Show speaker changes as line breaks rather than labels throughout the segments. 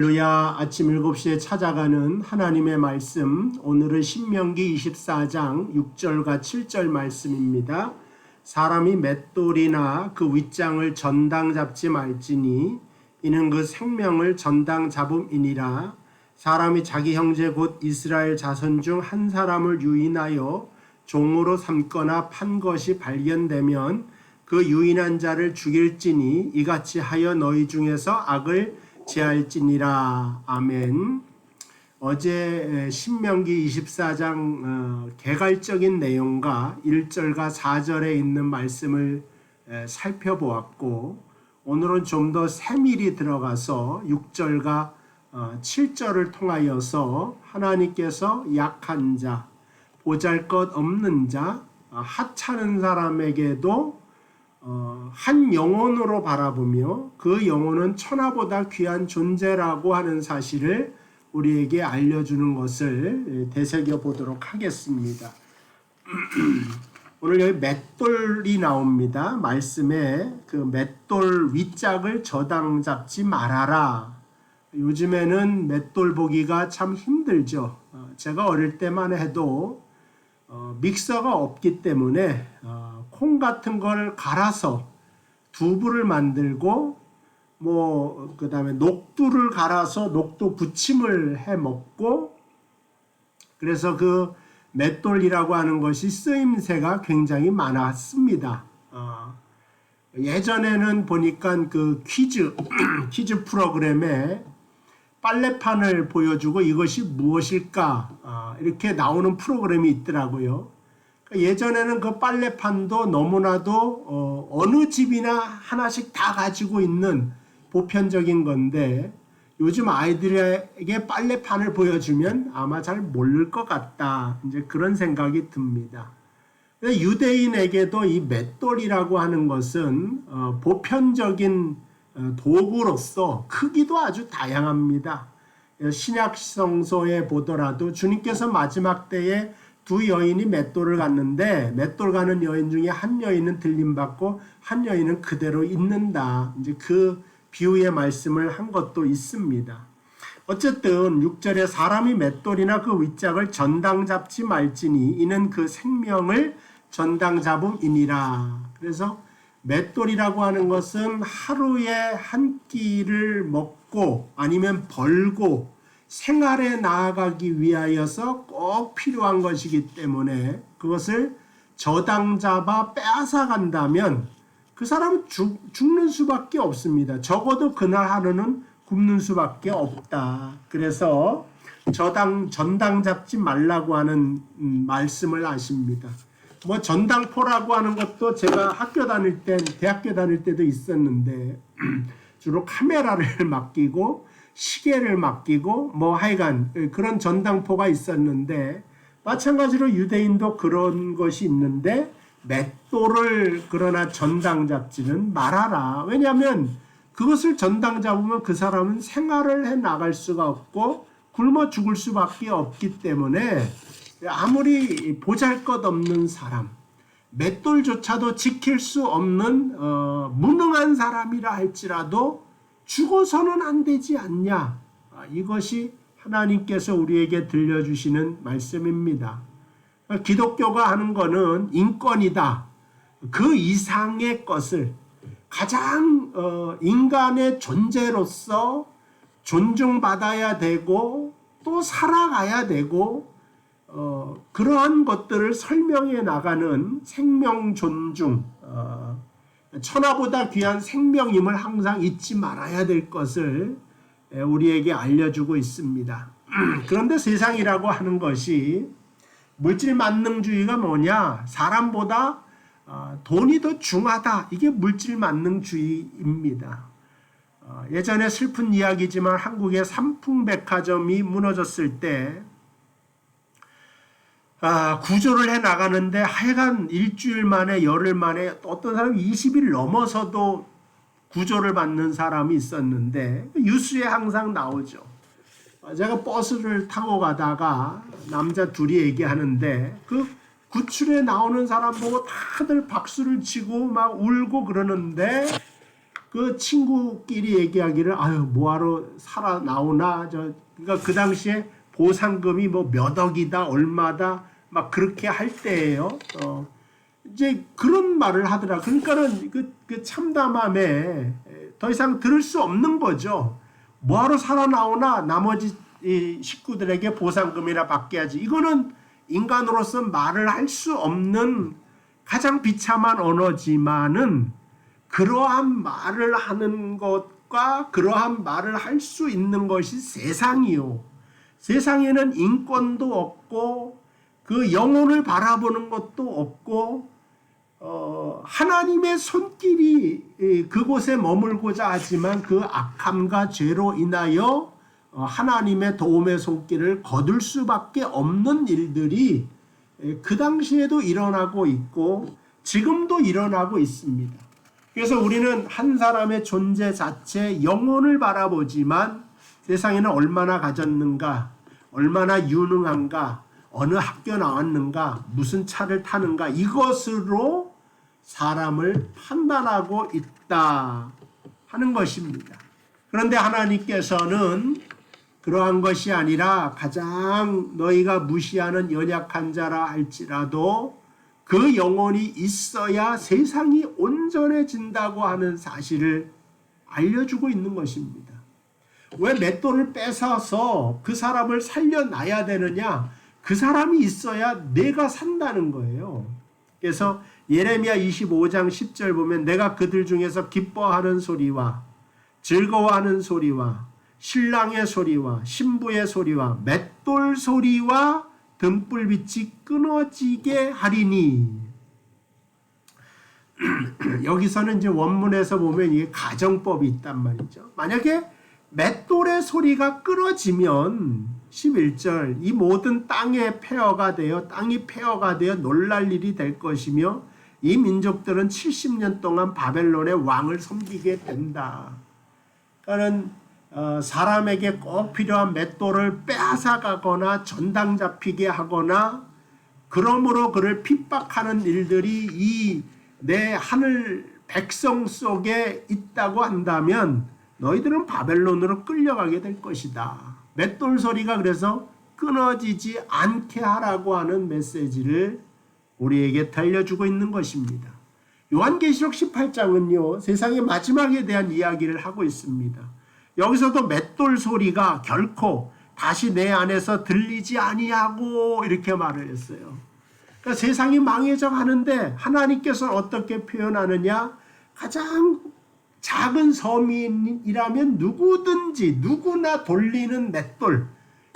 할렐루야. 아침 7시에 찾아가는 하나님의 말씀, 오늘은 신명기 24장 6절과 7절 말씀입니다. 사람이 맷돌이나 그 윗장을 전당 잡지 말지니 이는 그 생명을 전당 잡음이니라. 사람이 자기 형제 곧 이스라엘 자손 중 한 사람을 유인하여 종으로 삼거나 판 것이 발견되면 그 유인한 자를 죽일지니 이같이 하여 너희 중에서 악을 제할지니라. 아멘. 어제 신명기 24장 개괄적인 내용과 1절과 4절에 있는 말씀을 살펴보았고, 오늘은 좀 더 세밀히 들어가서 6절과 7절을 통하여서 하나님께서 약한 자, 보잘것없는 자, 하찮은 사람에게도 한 영혼으로 바라보며 그 영혼은 천하보다 귀한 존재라고 하는 사실을 우리에게 알려주는 것을 되새겨 보도록 하겠습니다. 오늘 여기 맷돌이 나옵니다. 말씀에 그 맷돌 윗짝을 저당 잡지 말아라. 요즘에는 맷돌 보기가 참 힘들죠. 제가 어릴 때만 해도 믹서가 없기 때문에 콩 같은 걸 갈아서 두부를 만들고 그다음에 녹두를 갈아서 녹두 부침을 해 먹고, 그래서 그 맷돌이라고 하는 것이 쓰임새가 굉장히 많았습니다. 예전에는 보니까 그 퀴즈 프로그램에 빨래판을 보여주고 이것이 무엇일까 이렇게 나오는 프로그램이 있더라고요. 예전에는 그 빨래판도 너무나도 어느 집이나 하나씩 다 가지고 있는 보편적인 건데, 요즘 아이들에게 빨래판을 보여주면 아마 잘 모를 것 같다, 이제 그런 생각이 듭니다. 유대인에게도 이 맷돌이라고 하는 것은 보편적인 도구로서 크기도 아주 다양합니다. 신약 성서에 보더라도 주님께서 마지막 때에 두 여인이 맷돌을 갔는데, 맷돌 가는 여인 중에 한 여인은 들림받고 한 여인은 그대로 있는다, 이제 그 비유의 말씀을 한 것도 있습니다. 어쨌든 6절에 사람이 맷돌이나 그 윗짝을 전당 잡지 말지니 이는 그 생명을 전당 잡음이니라. 그래서 맷돌이라고 하는 것은 하루에 한 끼를 먹고 아니면 벌고 생활에 나아가기 위하여서 꼭 필요한 것이기 때문에, 그것을 저당 잡아 빼앗아 간다면 그 사람은 죽는 수밖에 없습니다. 적어도 그날 하루는 굶는 수밖에 없다. 그래서 전당 잡지 말라고 하는 말씀을 하십니다. 전당포라고 하는 것도 제가 대학교 다닐 때도 있었는데 주로 카메라를 맡기고 시계를 맡기고 하여간 그런 전당포가 있었는데, 마찬가지로 유대인도 그런 것이 있는데 맷돌을 그러나 전당 잡지는 말아라. 왜냐하면 그것을 전당 잡으면 그 사람은 생활을 해 나갈 수가 없고 굶어 죽을 수밖에 없기 때문에, 아무리 보잘것없는 사람, 맷돌조차도 지킬 수 없는 무능한 사람이라 할지라도 죽어서는 안 되지 않냐. 이것이 하나님께서 우리에게 들려주시는 말씀입니다. 기독교가 하는 거는 인권이다. 그 이상의 것을 가장 인간의 존재로서 존중받아야 되고 또 살아가야 되고, 그러한 것들을 설명해 나가는 생명 존중, 천하보다 귀한 생명임을 항상 잊지 말아야 될 것을 우리에게 알려주고 있습니다. 그런데 세상이라고 하는 것이 물질 만능주의가 뭐냐? 사람보다 돈이 더 중하다. 이게 물질 만능주의입니다. 예전에 슬픈 이야기지만 한국의 삼풍백화점이 무너졌을 때 구조를 해 나가는데 하여간 일주일 만에, 열흘 만에, 어떤 사람은 20일 넘어서도 구조를 받는 사람이 있었는데 뉴스에 항상 나오죠. 제가 버스를 타고 가다가 남자 둘이 얘기하는데 그 구출에 나오는 사람 보고 다들 박수를 치고 막 울고 그러는데 그 친구끼리 얘기하기를 아유 뭐하러 살아 나오나 그러니까 그 당시에 보상금이 뭐 몇 억이다 얼마다 막 그렇게 할 때예요. 이제 그런 말을 하더라. 그러니까는 그 참담함에 더 이상 들을 수 없는 거죠. 뭐하러 살아 나오나 나머지 이 식구들에게 보상금이나 받게 하지. 이거는 인간으로서 말을 할 수 없는 가장 비참한 언어지만은 그러한 말을 하는 것과 그러한 말을 할 수 있는 것이 세상이요. 세상에는 인권도 없고 그 영혼을 바라보는 것도 없고 하나님의 손길이 그곳에 머물고자 하지만 그 악함과 죄로 인하여 하나님의 도움의 손길을 거둘 수밖에 없는 일들이 그 당시에도 일어나고 있고 지금도 일어나고 있습니다. 그래서 우리는 한 사람의 존재 자체 영혼을 바라보지만 세상에는 얼마나 가졌는가, 얼마나 유능한가, 어느 학교 나왔는가, 무슨 차를 타는가 이것으로 사람을 판단하고 있다 하는 것입니다. 그런데 하나님께서는 그러한 것이 아니라 가장 너희가 무시하는 연약한 자라 할지라도 그 영혼이 있어야 세상이 온전해진다고 하는 사실을 알려주고 있는 것입니다. 왜 맷돌을 뺏어서 그 사람을 살려놔야 되느냐? 그 사람이 있어야 내가 산다는 거예요. 그래서 예레미야 25장 10절 보면 내가 그들 중에서 기뻐하는 소리와 즐거워하는 소리와 신랑의 소리와 신부의 소리와 맷돌 소리와 등불빛이 끊어지게 하리니. 여기서는 이제 원문에서 보면 이게 가정법이 있단 말이죠. 만약에 맷돌의 소리가 끊어지면 11절 이 모든 땅이 폐허가 되어 놀랄 일이 될 것이며 이 민족들은 70년 동안 바벨론의 왕을 섬기게 된다. 그러니까 사람에게 꼭 필요한 맷돌을 빼앗아가거나 전당 잡히게 하거나 그러므로 그를 핍박하는 일들이 이 내 하늘 백성 속에 있다고 한다면 너희들은 바벨론으로 끌려가게 될 것이다. 맷돌 소리가 그래서 끊어지지 않게 하라고 하는 메시지를 우리에게 들려주고 있는 것입니다. 요한계시록 18장은요 세상의 마지막에 대한 이야기를 하고 있습니다. 여기서도 맷돌 소리가 결코 다시 내 안에서 들리지 아니하고 이렇게 말을 했어요. 그러니까 세상이 망해져 가는데 하나님께서는 어떻게 표현하느냐? 가장 작은 서민이라면 누구나 돌리는 맷돌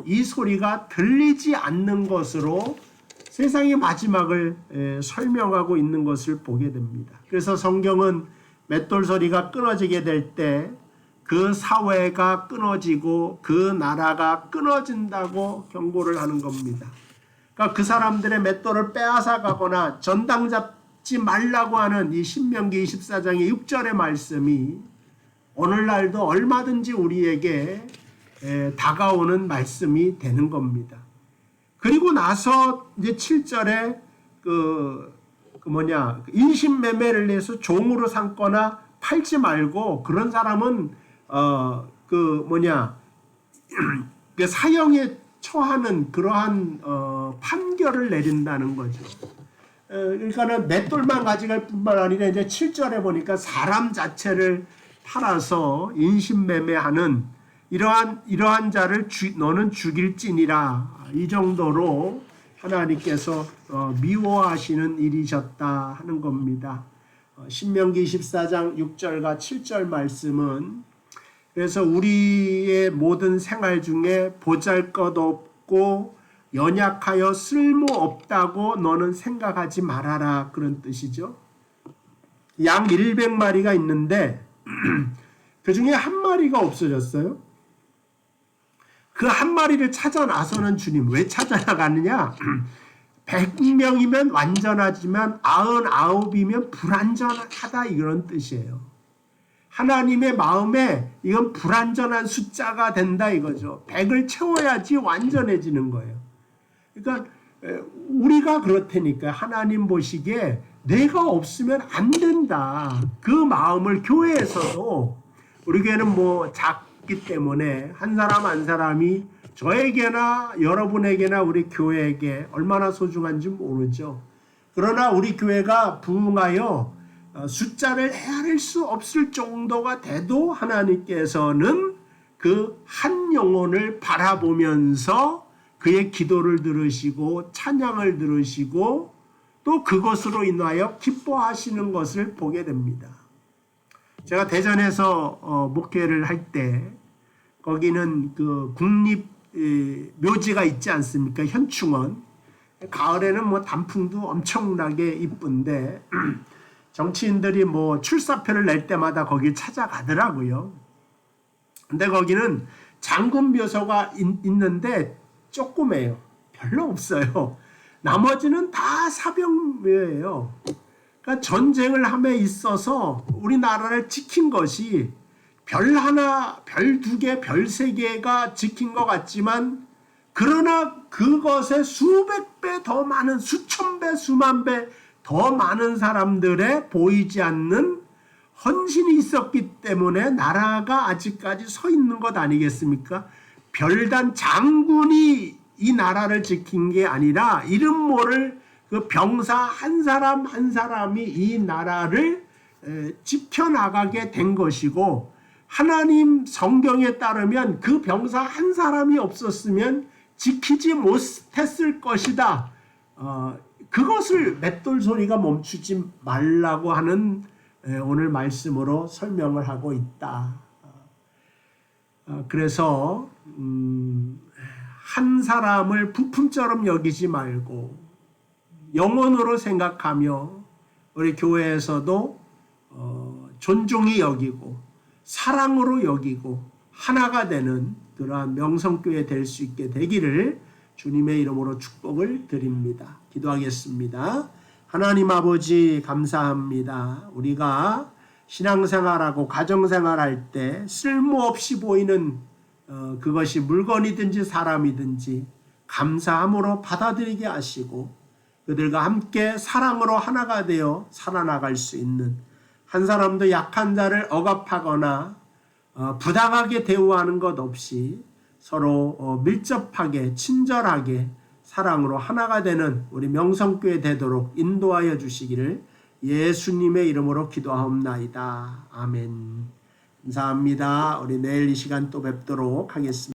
이 소리가 들리지 않는 것으로 세상의 마지막을 설명하고 있는 것을 보게 됩니다. 그래서 성경은 맷돌 소리가 끊어지게 될 때 그 사회가 끊어지고 그 나라가 끊어진다고 경고를 하는 겁니다. 그러니까 그 사람들의 맷돌을 빼앗아 가거나 전당 잡지 말라고 하는 이 신명기 24장의 6절의 말씀이 오늘날도 얼마든지 우리에게 다가오는 말씀이 되는 겁니다. 그리고 나서 이제 7절에 인신매매를 해서 종으로 삼거나 팔지 말고 그런 사람은 사형에 처하는 그러한 판결을 내린다는 거죠. 그러니까는 맷돌만 가져갈 뿐만 아니라 이제 7절에 보니까 사람 자체를 팔아서 인신매매하는 이러한 자를 너는 죽일지니라. 이 정도로 하나님께서 미워하시는 일이셨다 하는 겁니다. 신명기 24장 6절과 7절 말씀은 그래서 우리의 모든 생활 중에 보잘것없고 연약하여 쓸모없다고 너는 생각하지 말아라 그런 뜻이죠. 양 100마리가 있는데 그 중에 한 마리가 없어졌어요. 그 한 마리를 찾아 나서는 주님. 왜 찾아 나가느냐? 100명이면 완전하지만 99이면 불완전하다 이런 뜻이에요. 하나님의 마음에 이건 불완전한 숫자가 된다 이거죠. 100을 채워야지 완전해지는 거예요. 그러니까 우리가 그렇다니까 하나님 보시기에 내가 없으면 안 된다. 그 마음을 교회에서도, 우리 교회는 뭐 작기 때문에 한 사람 한 사람이 저에게나 여러분에게나 우리 교회에게 얼마나 소중한지 모르죠. 그러나 우리 교회가 부흥하여 숫자를 헤아릴 수 없을 정도가 돼도 하나님께서는 그 한 영혼을 바라보면서 그의 기도를 들으시고 찬양을 들으시고 또 그것으로 인하여 기뻐하시는 것을 보게 됩니다. 제가 대전에서 목회를 할 때 거기는 그 국립 묘지가 있지 않습니까? 현충원. 가을에는 뭐 단풍도 엄청나게 이쁜데 정치인들이 뭐 출사표를 낼 때마다 거기 찾아가더라고요. 근데 거기는 장군 묘소가 있는데 조그매요. 별로 없어요. 나머지는 다 사병묘예요. 그러니까 전쟁을 함에 있어서 우리나라를 지킨 것이 별 하나, 별 두 개, 별 세 개가 지킨 것 같지만 그러나 그것에 수백 배 더 많은, 수천 배, 수만 배 더 많은 사람들의 보이지 않는 헌신이 있었기 때문에 나라가 아직까지 서 있는 것 아니겠습니까? 별단 장군이 이 나라를 지킨 게 아니라 이름 모를 그 병사 한 사람 한 사람이 이 나라를 지켜나가게 된 것이고, 하나님 성경에 따르면 그 병사 한 사람이 없었으면 지키지 못했을 것이다. 그것을 맷돌 소리가 멈추지 말라고 하는 오늘 말씀으로 설명을 하고 있다. 그래서 한 사람을 부품처럼 여기지 말고 영혼으로 생각하며 우리 교회에서도 존중히 여기고 사랑으로 여기고 하나가 되는 그러한 명성교회 될 수 있게 되기를 주님의 이름으로 축복을 드립니다. 기도하겠습니다. 하나님 아버지 감사합니다. 우리가 신앙생활하고 가정생활할 때 쓸모없이 보이는 그것이 물건이든지 사람이든지 감사함으로 받아들이게 하시고 그들과 함께 사랑으로 하나가 되어 살아나갈 수 있는, 한 사람도 약한 자를 억압하거나 부당하게 대우하는 것 없이 서로 밀접하게 친절하게 사랑으로 하나가 되는 우리 명성교회 되도록 인도하여 주시기를 예수님의 이름으로 기도하옵나이다. 아멘. 감사합니다. 우리 내일 이 시간 또 뵙도록 하겠습니다.